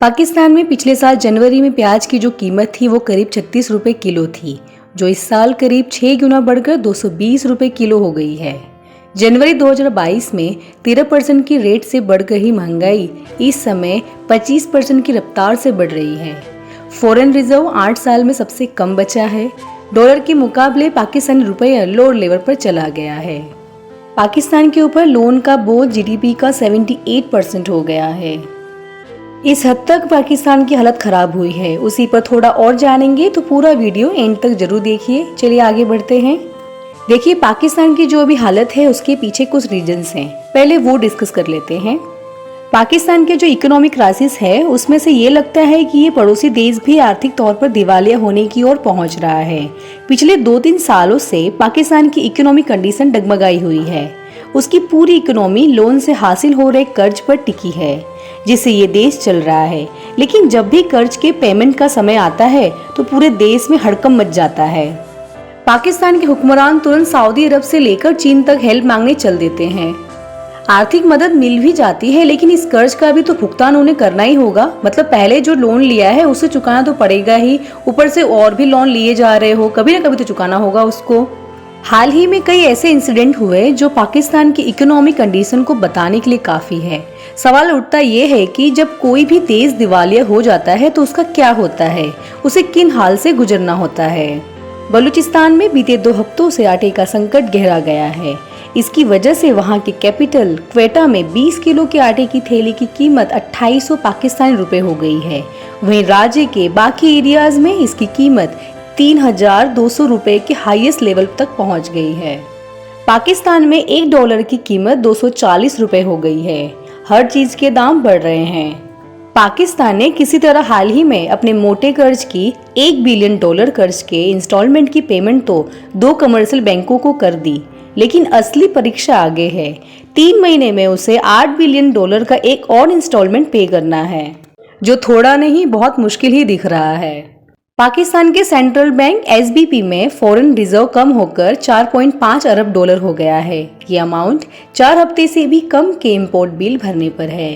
पाकिस्तान में पिछले साल जनवरी में प्याज की जो कीमत थी वो करीब 36 रुपये किलो थी, जो इस साल करीब 6 गुना बढ़कर 220 रुपये किलो हो गई है। जनवरी 2022 में 13% की रेट से बढ़ रही महंगाई इस समय 25% की रफ्तार से बढ़ रही है। फॉरेन रिजर्व 8 साल में सबसे कम बचा है। डॉलर के मुकाबले पाकिस्तानी रुपया लोअर लेवल पर चला गया है। पाकिस्तान के ऊपर लोन का बोझ जीडीपी का 78% हो गया है। इस हद तक पाकिस्तान की हालत खराब हुई है। उसी पर थोड़ा और जानेंगे तो पूरा वीडियो एंड तक जरूर देखिए। चलिए आगे बढ़ते हैं। देखिए, पाकिस्तान की जो अभी हालत है उसके पीछे कुछ रीजंस हैं, पहले वो डिस्कस कर लेते हैं। पाकिस्तान के जो इकोनॉमिक क्राइसिस है उसमें से ये लगता है कि ये पड़ोसी देश भी आर्थिक तौर पर दिवालिया होने की ओर पहुंच रहा है। पिछले 2-3 सालों से पाकिस्तान की इकोनॉमिक कंडीशन डगमगाई हुई है। उसकी पूरी इकोनॉमी लोन से हासिल हो रहे कर्ज पर टिकी है, जिससे ये देश चल रहा है। लेकिन जब भी कर्ज के पेमेंट का समय आता है तो पूरे देश में हड़कंप मच जाता है। पाकिस्तान के हुक्मरान तुरंत सऊदी अरब से लेकर चीन तक हेल्प मांगने चल देते हैं। आर्थिक मदद मिल भी जाती है, लेकिन इस कर्ज का भी तो भुगतान उन्हें करना ही होगा। मतलब पहले जो लोन लिया है उसे चुकाना तो पड़ेगा ही, ऊपर से और भी लोन लिए जा रहे हो, कभी ना कभी तो चुकाना होगा उसको। हाल ही में कई ऐसे इंसिडेंट हुए जो पाकिस्तान की इकोनॉमिक कंडीशन को बताने के लिए काफी है। सवाल उठता ये है कि जब कोई भी देश दिवालिया हो जाता है तो उसका क्या होता है, उसे किन हाल से गुजरना होता है। बलूचिस्तान में बीते 2 हफ्तों से आटे का संकट गहरा गया है। इसकी वजह से वहां के कैपिटल क्वेटा में 20 किलो के आटे की थैली की कीमत 2800 पाकिस्तानी रुपए हो गई है। वहीं राज्य के बाकी एरियाज में इसकी कीमत 3200 रुपए के हाईएस्ट लेवल तक पहुंच गई है। पाकिस्तान में $1 की कीमत 240 रुपए हो गई है। हर चीज के दाम बढ़ रहे हैं। पाकिस्तान ने किसी तरह हाल ही में अपने मोटे कर्ज की $1 बिलियन कर्ज के इंस्टॉलमेंट की पेमेंट तो 2 कमर्शियल बैंकों को कर दी, लेकिन असली परीक्षा आगे है। 3 महीने में उसे $8 बिलियन का एक और इंस्टॉलमेंट पे करना है, जो थोड़ा नहीं बहुत मुश्किल ही दिख रहा है। पाकिस्तान के सेंट्रल बैंक एसबीपी में फॉरेन रिजर्व कम होकर $4.5 अरब हो गया है। ये अमाउंट 4 हफ्ते से भी कम के इम्पोर्ट बिल भरने पर है।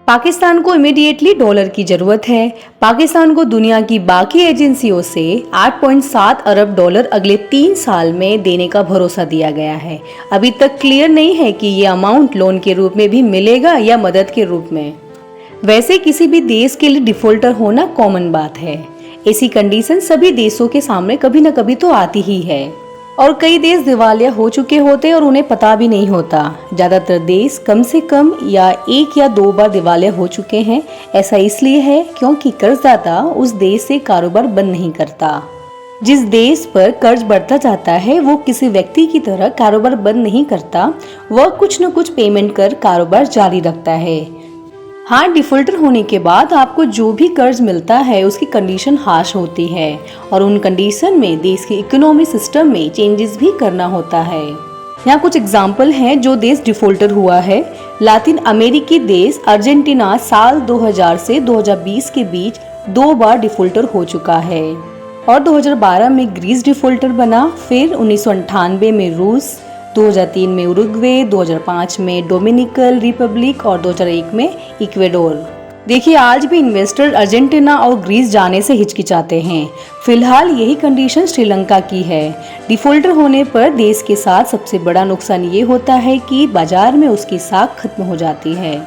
पाकिस्तान को इमीडिएटली डॉलर की जरूरत है। पाकिस्तान को दुनिया की बाकी एजेंसियों से $8.7 अरब अगले 3 साल में देने का भरोसा दिया गया है। अभी तक क्लियर नहीं है कि ये अमाउंट लोन के रूप में भी मिलेगा या मदद के रूप में। वैसे किसी भी देश के लिए डिफॉल्टर होना कॉमन बात है। ऐसी कंडीशन सभी देशों के सामने कभी न कभी तो आती ही है, और कई देश दिवालिया हो चुके होते और उन्हें पता भी नहीं होता। ज्यादातर देश कम से कम या 1 या 2 बार दिवालिया हो चुके हैं। ऐसा इसलिए है क्योंकि कर्जदाता उस देश से कारोबार बंद नहीं करता। जिस देश पर कर्ज बढ़ता जाता है वो किसी व्यक्ति की तरह कारोबार बंद नहीं करता, वह कुछ न कुछ पेमेंट कर कारोबार जारी रखता है। हाँ, डिफॉल्टर होने के बाद आपको जो भी कर्ज मिलता है उसकी कंडीशन हार्श होती है, और उन कंडीशन में देश के इकोनॉमी सिस्टम में चेंजेस भी करना होता है। यहाँ कुछ एग्जाम्पल हैं जो देश डिफॉल्टर हुआ है। लातिन अमेरिकी देश अर्जेंटीना साल 2000 से 2020 के बीच 2 बार डिफॉल्टर हो चुका है, और 2012 में ग्रीस डिफॉल्टर बना, फिर 1998 में रूस, 2003 में उरुग्वे, 2005 में डोमिनिकन रिपब्लिक और 2001 में इक्वेडोर। देखिए, आज भी इन्वेस्टर अर्जेंटीना और ग्रीस जाने से हिचकिचाते हैं। फिलहाल यही कंडीशन श्रीलंका की है। डिफॉल्टर होने पर देश के साथ सबसे बड़ा नुकसान ये होता है कि बाजार में उसकी साख खत्म हो जाती है।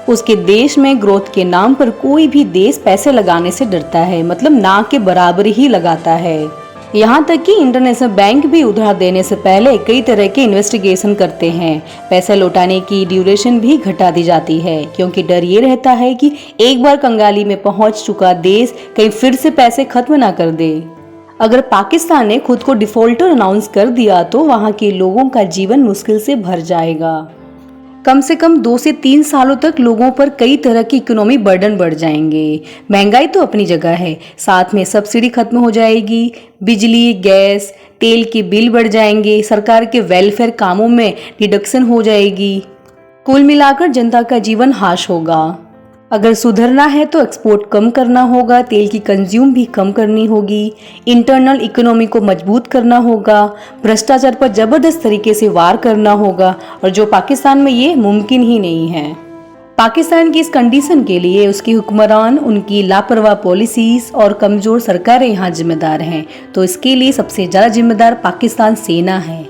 उसके देश में ग्रोथ के नाम पर कोई भी देश पैसे लगाने से डरता है, मतलब ना के बराबर ही लगाता है। यहाँ तक कि इंटरनेशनल बैंक भी उधार देने से पहले कई तरह के इन्वेस्टिगेशन करते हैं। पैसा लौटाने की ड्यूरेशन भी घटा दी जाती है, क्योंकि डर ये रहता है कि एक बार कंगाली में पहुंच चुका देश कहीं फिर से पैसे खत्म ना कर दे। अगर पाकिस्तान ने खुद को डिफॉल्टर अनाउंस कर दिया तो वहाँ के लोगों का जीवन मुश्किल से भर जाएगा। कम से कम 2 से 3 सालों तक लोगों पर कई तरह की इकोनॉमी बर्डन बढ़ जाएंगे। महंगाई तो अपनी जगह है, साथ में सब्सिडी खत्म हो जाएगी, बिजली, गैस, तेल के बिल बढ़ जाएंगे, सरकार के वेलफेयर कामों में डिडक्शन हो जाएगी। कुल मिलाकर जनता का जीवन हाश होगा। अगर सुधरना है तो एक्सपोर्ट कम करना होगा, तेल की कंज्यूम भी कम करनी होगी, इंटरनल इकोनॉमी को मजबूत करना होगा, भ्रष्टाचार पर जबरदस्त तरीके से वार करना होगा, और जो पाकिस्तान में ये मुमकिन ही नहीं है। पाकिस्तान की इस कंडीशन के लिए उसके हुक्मरान, उनकी लापरवाह पॉलिसीज और कमजोर सरकारें यहाँ जिम्मेदार हैं। तो इसके लिए सबसे ज्यादा जिम्मेदार पाकिस्तान सेना है,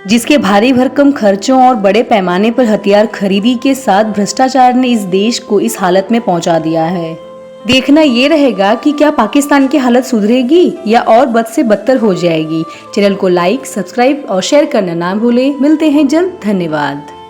जिसके भारी भरकम खर्चों और बड़े पैमाने पर हथियार खरीदी के साथ भ्रष्टाचार ने इस देश को इस हालत में पहुंचा दिया है। देखना ये रहेगा कि क्या पाकिस्तान की हालत सुधरेगी या और बद से बदतर हो जाएगी। चैनल को लाइक, सब्सक्राइब और शेयर करना ना भूलें। मिलते हैं जल्द। धन्यवाद।